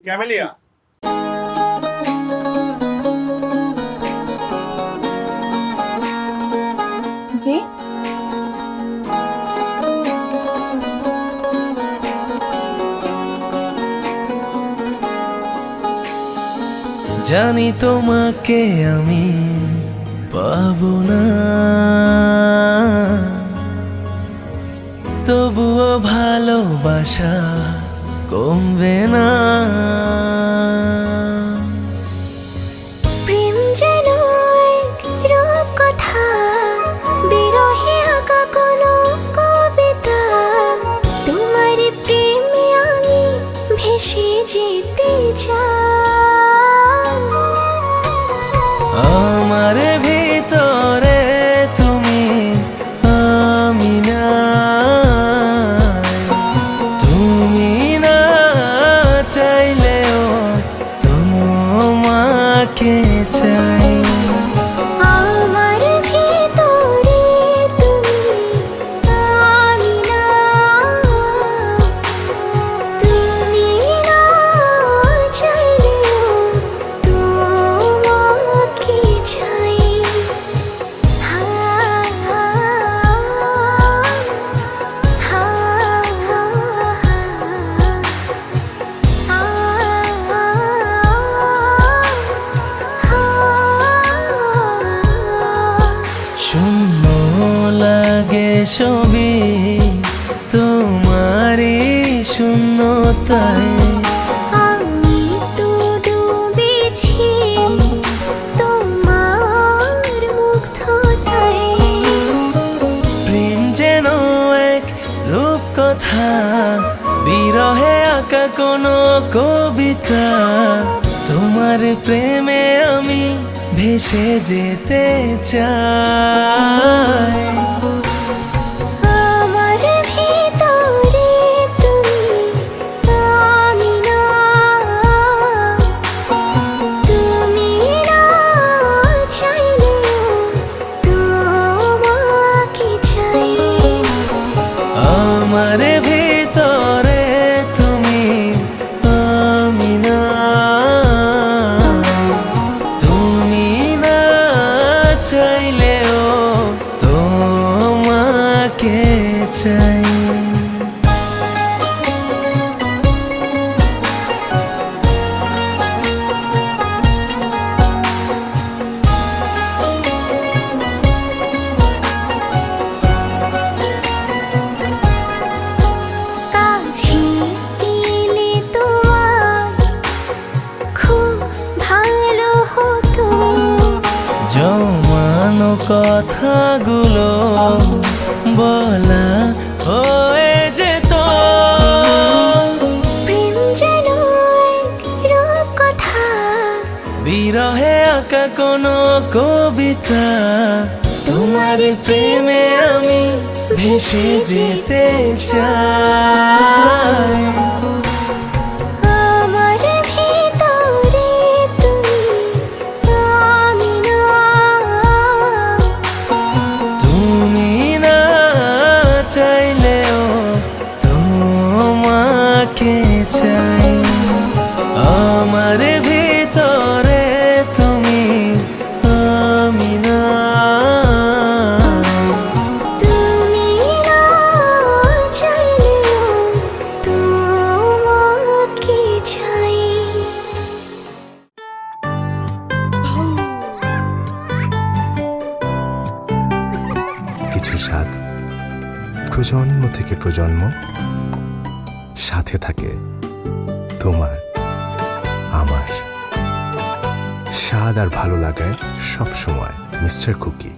Camellia, জি জানি তোমাকে আমি পাবো না, তবুও ভালোবাসা কমবে না। প্রেম যেন এক রূপকথা, বিরহে আঁকা কোনো কবিতা। তোমার প্রেমে আমি ভেসে যেতে চাই। আমার ভিতরে তুমি, আমি না, তুমি না চাইলেও তোমাকে চাই। আমার ভিতরে তুমি, আমি না, তুমি না চাইলেও তোমাকে চাই। হা হা হা শূন্য লাগে ছবি তোমারই শূন্যতায়। আমি তো ডুবেছি তোমার মুগ্ধতায়। প্রেম যেন এক রূপকথা, বিরহে আঁকা কোনো কবিতা। তোমার প্রেমে আমি ভেসে যেতে চাই। আমার ভিতরে তুমি, আমি না, তুমি না চাইলেও তোমাকে চাই। আমার ভিতরে তুমি, আমি না, তুমি না চাইলেও তোমাকে চাই। কাছে এলে তোমার খুব ভালো হতো। জমানো কথাগুলো বলা হয়ে যেত। প্রেম যেন এক রূপকথা, বিরহে আঁকা কোনো কবিতা। তোমার প্রেমে আমি ভেসে যেতে চাই। আমার ভিতরে তুমি, আমি না, তুমি না চাইলেও তোমাকে চাই। আমার ভিতরে তুমি, আমি না, তুমি না চাইলেও তোমাকে চাই। কিছু স্বাদ প্রজন্ম থেকে প্রজন্ম সাথে থাকে। তোমার আমার স্বাদ আর ভালো লাগায় সব সময় মিস্টার কুকি।